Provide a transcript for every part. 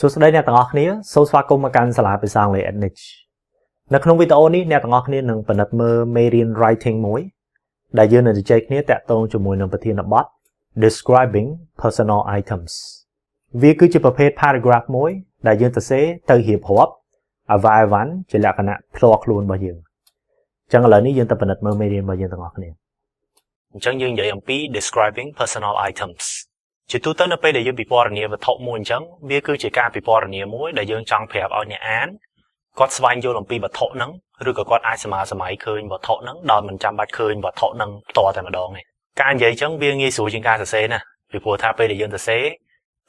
សួស្តីអ្នកទាំងអស់គ្នាសូមស្វាគមន៍មកកាន់សាលាភាសាអង់គ្លេស Edniche នៅក្នុងវីដេអូនេះអ្នកទាំងអស់គ្នានឹងពិនិត្យមើលមេរៀន writing មួយដែលយើងនឹងជជែកគ្នាតាក់ទងជាមួយនឹងប្រធានបទ describing personal items វាគឺជាប្រភេទ paragraph មួយដែលយើងសរសេរទៅរៀបរាប់អ្វីៗជាលក្ខណៈផ្ទាល់ខ្លួនរបស់យើងអញ្ចឹងឥឡូវនេះយើងទៅពិនិត្យមើលមេរៀនរបស់យើងទាំងអស់គ្នាអញ្ចឹងយើងនិយាយអំពី describing personal items ជាទូទៅនៅពេលដែលយើងពិពណ៌នាវត្ថុមួយអញ្ចឹងវាគឺជាការពិពណ៌នាមួយដែលយើងចង់ប្រាប់ឲ្យអ្នកអានគាត់ស្វែងយល់អំពីវត្ថុហ្នឹងឬក៏គាត់អាចសម័យឃើញវត្ថុហ្នឹងដោយមិនចាំបាច់ឃើញវត្ថុហ្នឹងផ្ទាល់តែម្ដងទេការនិយាយអញ្ចឹងវាងាយស្រួលជាងការសរសេរណាពីព្រោះថាពេលដែលយើងសរសេរ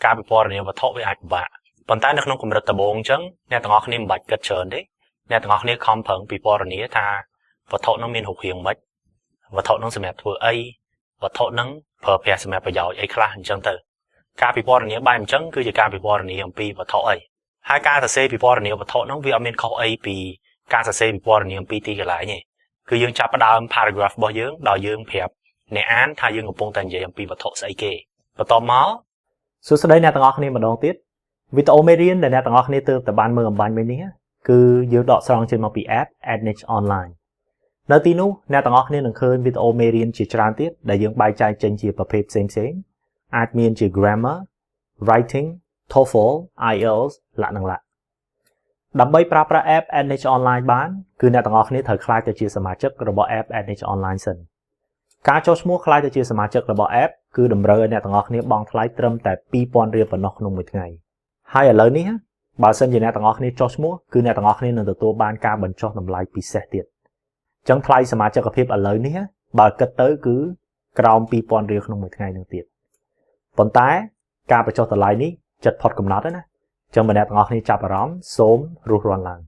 ការពិពណ៌នាវត្ថុវាអាចពិបាកប៉ុន្តែនៅក្នុងកម្រិតដំបូងអញ្ចឹងអ្នកទាំងអស់គ្នាមិនបាច់គិតច្រើនទេអ្នកទាំងអស់គ្នាខំប្រឹងពិពណ៌នាថាវត្ថុហ្នឹងមានរូបរាងម៉េចវត្ថុហ្នឹងសម្រាប់ធ្វើអីវត្ថុហ្នឹងប្រើប្រាស់សម្រាប់ប្រយោជន៍អីខ្លះអញ្ចឹងទៅការពិពណ៌នាបែបអញ្ចឹងគឺជាការពិពណ៌នាអំពីវត្ថុអីហើយការសរសេរពិពណ៌នាវត្ថុហ្នឹងវាអត់មានខុសអីពីការសរសេរពិពណ៌នាអំពីទីកន្លែងទេគឺយើងចាប់ផ្ដើម paragraph របស់យើងដោយយើងប្រាប់អ្នកអានថាយើងកំពុងតែនិយាយអំពីវត្ថុស្អីគេបន្តមកសួស្តីអ្នកទាំងអស់គ្នាម្ដងទៀតវីដេអូមេរៀនដែលអ្នកទាំងអស់គ្នាទើបតែបានមើលអំបញ្ញមិញនេះគឺយើងដកស្រង់ចេញមកពី app Edniche Online នៅទីនោះអ្នកទាំងអស់គ្នានឹងឃើញវីដេអូមេរៀនជាច្រើនទៀតដែលយើងបែងចែកចេញជាប្រភេទផ្សេងៗអាចមានជា grammar, writing, TOEFL, IELTS លក្ខណៈដើម្បីប្រើប្រាស់ app Edniche Online បានគឺអ្នកទាំងអស់គ្នាត្រូវក្លាយទៅជាសមាជិករបស់ app Edniche Online សិនការចុះឈ្មោះក្លាយទៅជាសមាជិករបស់ app គឺតម្រូវឲ្យអ្នកទាំងអស់គ្នាបង់ថ្លៃត្រឹមតែ 2000 រៀលប៉ុណ្ណោះក្នុងមួយថ្ងៃហើយឥឡូវនេះបើសិនជាអ្នកទាំងអស់គ្នាចុះឈ្មោះគឺអ្នកទាំងអស់គ្នានឹងទទួលបានការបញ្ចុះតម្លៃពិសេសទៀតអញ្ចឹងថ្លៃសមាជិកភាពឥឡូវនេះបើគិតទៅគឺក្រោម 2000 រៀលក្នុងមួយថ្ងៃនឹងទៀតប៉ុន្តែការបញ្ចុះតម្លៃនេះចិត្តផុតកំណត់ហើយណាអញ្ចឹងបើអ្នកទាំងអស់គ្នាចាប់អារម្មណ៍សូមរុះរាន់ឡើង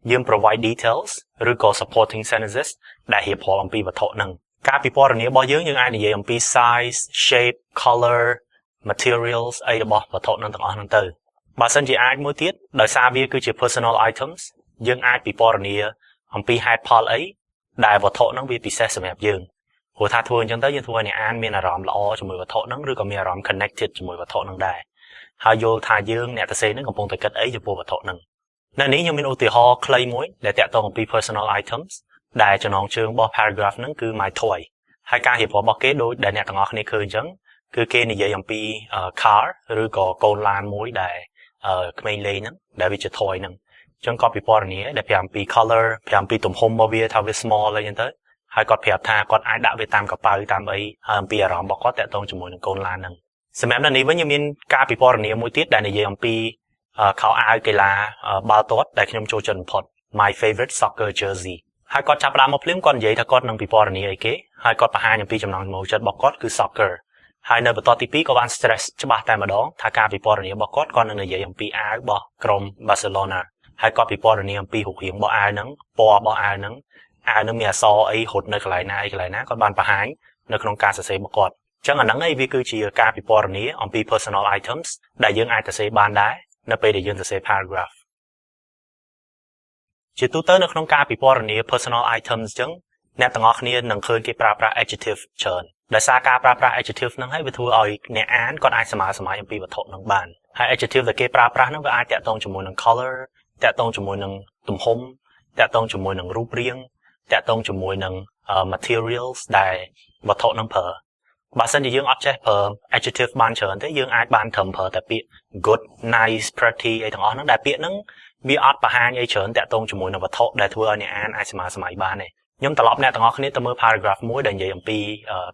យើង provide details ឬក៏ supporting sentences ដែលរៀបរាប់អំពីវត្ថុហ្នឹងការពិពណ៌នារបស់យើងអាចនិយាយអំពី size, shape, color, materials អីរបស់វត្ថុហ្នឹងទាំងអស់ហ្នឹងទៅបើសិនជាអាចមួយទៀតដោយសារវាគឺជា personal items យើងអាចពិពណ៌នាអំពីហេតុផលអីដែលវត្ថុហ្នឹងវាពិសេសសម្រាប់យើងព្រោះថាធ្វើអញ្ចឹងទៅយើងធ្វើឲ្យអ្នកអានមានអារម្មណ៍ល្អជាមួយវត្ថុហ្នឹងឬក៏មានអារម្មណ៍ connected ជាមួយវត្ថុហ្នឹងដែរហើយយល់ថាយើងអ្នកសរសេរហ្នឹងកំពុងតែគិតអីចំពោះវត្ថុហ្នឹងនៅនេះខ្ញុំមានឧទាហរណ៍ខ្លីមួយដែលតាក់ទងអំពី personal items ដែលចំណងជើងរបស់ paragraph ហ្នឹងគឺ my toy ហើយការរៀបរាប់របស់គេដូចដែលអ្នកទាំងអស់គ្នាឃើញអញ្ចឹងគឺគេនិយាយអំពី car ឬក៏កូនឡានមួយដែលក្មេងលេងហ្នឹងដែលវាជា toy ហ្នឹងអញ្ចឹងគាត់ពិពណ៌នាដែលប្រាប់អំពី color ប្រាប់អំពីទំហំរបស់វាថាវា small អីចឹងទៅហើយគាត់ប្រាប់ថាគាត់អាចដាក់វាតាមកប៉ៅតាមអីហើយអំពីអារម្មណ៍របស់គាត់តាក់ទងជាមួយនឹងកូនឡានហ្នឹងសម្រាប់នៅនេះវិញយើងមានការពិពណ៌នាមួយទៀតដែលនិយាយអំពីខោអាវកីឡាបាល់ទាត់ដែលខ្ញុំចូលចិត្តបំផុត my favorite soccer jersey ហើយគាត់ចាប់ផ្ដើមមកភ្លាមគាត់និយាយថាគាត់នឹងពិពណ៌នាអីគេហើយគាត់បង្ហាញអំពីចំណង់ចំណូលចិត្តរបស់គាត់គឺ soccer ហើយនៅបន្តទី2ក៏បាន stress ច្បាស់តែម្ដងថាការពិពណ៌នារបស់គាត់នឹងនិយាយអំពីអាវរបស់ក្រុម Barcelona ហើយគាត់ពិពណ៌នាអំពីរូបរាងរបស់អាវហ្នឹងពណ៌របស់អាវហ្នឹងអាវនឹងមានអក្សរអីរត់នៅកន្លែងណាគាត់បានបង្ហាញនៅក្នុងការសរសេររបស់គាត់អញ្ចឹងអាហ្នឹងឯងវាគឺជាការពិពណ៌នាអំពី personal items ដែលយើងអាចសរសេរបានដែរនៅពេលដែលយើងសរសេរ paragraph ជាទូទៅនៅក្នុងការពិពណ៌នា personal items អញ្ចឹងអ្នកទាំងអស់គ្នានឹងឃើញគេប្រើប្រាស់ adjective ច្រើនដោយសារការប្រើប្រាស់ adjective ហ្នឹងហើយវាធ្វើឲ្យអ្នកអានគាត់អាចសម័យអំពីវត្ថុហ្នឹងបានហើយ adjective ដែលគេប្រើប្រាស់ហ្នឹងវាអាចតាក់ទងជាមួយនឹង color តាក់ទងជាមួយនឹងទំហំតាក់ទងជាមួយនឹងរូបរាងតាក់ទងជាមួយនឹង materials ដែលវត្ថុនឹងប្រើបើសិនជាយើងអត់ចេះប្រើ adjective បានច្រើនទេយើងអាចបានត្រឹមប្រើតែពាក្យ good nice pretty អីទាំងអស់ហ្នឹងដែលពាក្យហ្នឹងវាអត់បង្ហាញអីច្រើនតាក់ទងជាមួយនឹងវត្ថុដែលធ្វើឲ្យអ្នកអានអាចសម័យបានទេខ្ញុំត្រឡប់អ្នកទាំងអស់គ្នាទៅមើល paragraph មួយដែលនិយាយអំពី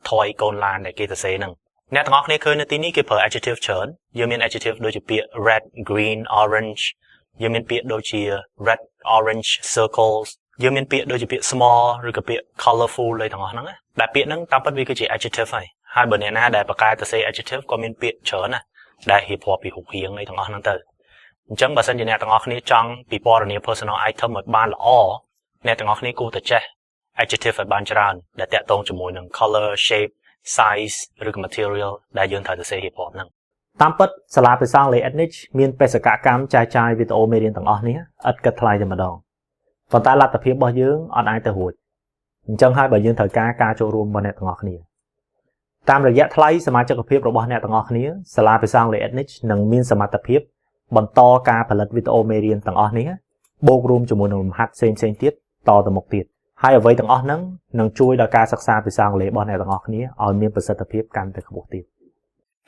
toy កូនឡានដែលគេសរសេរហ្នឹងអ្នកទាំងអស់គ្នាឃើញនៅទីនេះគេប្រើ adjective ច្រើនយើងមាន adjective ដូចជាពាក្យ red green orange យើងមានពាក្យដូចជា red orange circles យើងមានពាក្យដូចជាពាក្យ small ឬក៏ពាក្យ colorful អីទាំងអស់ហ្នឹងដែលពាក្យហ្នឹងតាមពិតវាគឺជា adjective ហើយបើអ្នកណាដែលបកកែទៅសេ adjective ក៏មានពាក្យច្រើនណាដែលរៀបរាប់ពីរូបរាងអីទាំងអស់ហ្នឹងទៅអញ្ចឹងបើសិនជាអ្នកទាំងអស់គ្នាចង់ពិពណ៌នា personal item ឲ្យបានល្អអ្នកទាំងអស់គ្នាគួរតែចេះ adjective ឲ្យបានច្រើនដែលតាក់ទងជាមួយនឹង color shape size ឬក៏ material ដែលយើងត្រូវទៅសេរៀបរាប់ហ្នឹងតាមពិតសាលាភាសាអង់គ្លេស Edniche មានបេសកកម្មចែកចាយវីដេអូមេរៀនទាំងអស់នេះឥតគិតថ្លៃតែម្ដងប៉ុន្តែលទ្ធភាពរបស់យើងអត់អាចទៅរួចអញ្ចឹងហើយបើយើងត្រូវការចូលរួមរបស់អ្នកទាំងអស់គ្នាតាមរយៈថ្លៃសមាជិកភាពរបស់អ្នកទាំងអស់គ្នាសាលាភាសាអង់គ្លេស Edniche នឹងមានសមត្ថភាព បន្តការផលិតវីដេអូមេរៀនទាំងអស់នេះបូករួមជាមួយនឹងលំហាត់ផ្សេងៗទៀតតទៅមុខទៀតហើយអ្វីទាំងអស់ហ្នឹងនឹងជួយដល់ការសិក្សាភាសាអង់គ្លេសរបស់អ្នកទាំងអស់គ្នាឲ្យមានប្រសិទ្ធភាពកាន់តែខ្ពស់ទៀត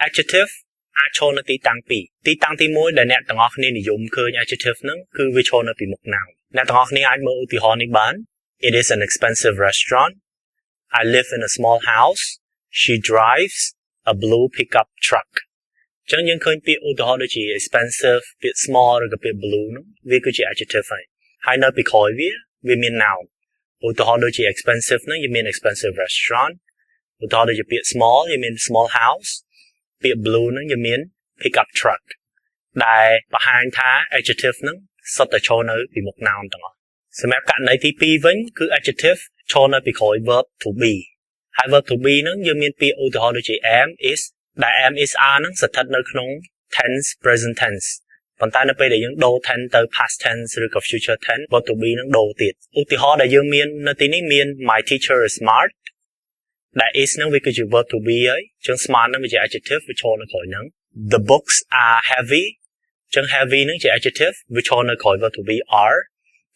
Adjective អាចឈរនៅទីតាំងពីរទីតាំងទី1ដែលអ្នកទាំងអស់គ្នានិយមឃើញ adjective ហ្នឹងគឺវាឈរនៅពីមុខ noun អ្នកទាំងអស់គ្នាអាចមើលឧទាហរណ៍នេះបាន It is an expensive restaurant I live in a small house She drives a blue pickup truck ចឹងយើងឃើញពាក្យឧទាហរណ៍ដូចជា expensive ពាក្យ small ឬក៏ពាក្យ blue ហ្នឹងវាគឺជា adjective ហើយនៅពីក្រោយវាមាន noun ឧទាហរណ៍ដូចជា expensive ហ្នឹងយើងមាន expensive restaurant ឧទាហរណ៍ដូចជាពាក្យ small យើងមាន small house ពាក្យ blue ហ្នឹងយើងមាន pickup truck ដែលបង្ហាញថា adjective ហ្នឹងសុទ្ធតែឈរនៅពីមុខ noun ទាំងអស់សម្រាប់ករណីទី2វិញគឺ adjective ឈរនៅពីក្រោយ verb to be ហើយ verb to be ហ្នឹងយើងមានពាក្យឧទាហរណ៍ដូចជា am is ដែល am is are ហ្នឹងស្ថិតនៅក្នុង tense present tense ប៉ុន្តែនៅពេលដែលយើងដូរ tense ទៅ past tense ឬក៏ future tense verb to be ហ្នឹងដូរទៀតឧទាហរណ៍ដែលយើងមាននៅទីនេះមាន my teacher is smart ដែល is ហ្នឹងវាគឺជា verb to be ហើយចឹង smart ហ្នឹងវាជា adjective វាឈរនៅក្រោយហ្នឹង the books are heavy ចឹង heavy ហ្នឹងជា adjective វាឈរនៅក្រោយ verb to be are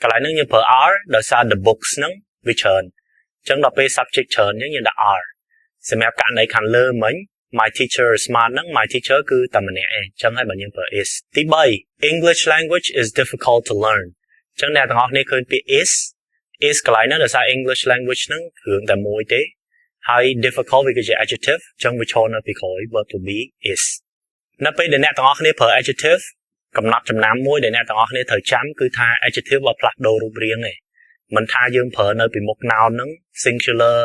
កន្លែងហ្នឹងយើងប្រើ are ដោយសារ the books ហ្នឹងវាច្រើនចឹងដល់ពេល subject ច្រើនយើងដាក់ are សម្រាប់ករណីខាងលើមិញMy teacher is smart ហ្នឹង my teacher គឺតែម្នាក់ឯងចឹងហើយបើយើងប្រើ is ទី3 English language is difficult to learn ចឹងអ្នកទាំងអស់គ្នាឃើញពាក្យ is កន្លែងហ្នឹងដោយសារ English language ហ្នឹងរឿងតែមួយទេហើយ difficult វាគឺជា adjective ចឹងវាឈរនៅពីក្រោយ verb to be is នៅពេលដែលអ្នកទាំងអស់គ្នាប្រើ adjective កំណត់ចំណាំមួយដែលអ្នកទាំងអស់គ្នាត្រូវចាំគឺថា adjective វាផ្លាស់ប្ដូររូបរាងទេមិនថាយើងប្រើនៅពីមុខ noun ហ្នឹង singular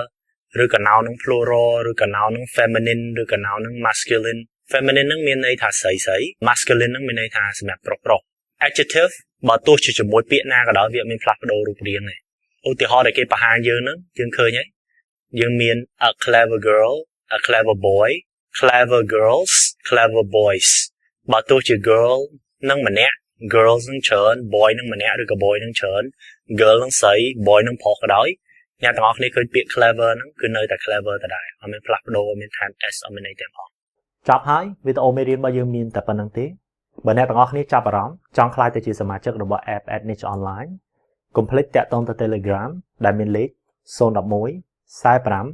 ឬក៏ noun នឹង plural ឬក៏ noun នឹង feminine ឬក៏ noun នឹង masculine feminine នឹងមានន័យថាស្រី masculine នឹងមានន័យថាសម្រាប់ប្រុស adjective បើទោះជាជាមួយពាក្យណាក៏ដោយវាមានផ្លាស់ប្ដូររូបរាងដែរឧទាហរណ៍ដែលគេបង្ហាញយើងហ្នឹងយើងឃើញហើយយើងមាន a clever girl a clever boy clever girls clever boys បើទោះជា girl នឹងម្នាក់ girls នឹងច្រើន boy នឹងម្នាក់ឬក៏ boy នឹងច្រើន girl នឹងស្រី boy នឹងប្រុសក៏ដោយអ្នកទាំងអស់គ្នាឃើញពាក្យ clever ហ្នឹងគឺនៅតែ clever ដដែលអត់មានផ្លាស់ប្ដូរអត់មាន time s អត់មានអីទាំងអស់ចប់ហើយវីដេអូមេរៀនរបស់យើងមានតែប៉ុណ្្នឹងទេបើអ្នកទាំងអស់គ្នាចាប់អារម្មណ៍ចង់ក្លាយទៅជាសមាជិករបស់ app Edniche Online កុំភ្លេចតាក់ទងទៅ Telegram ដែលមានលេខ011 45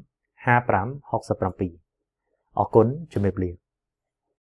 55 67អរគុណជំរាបលា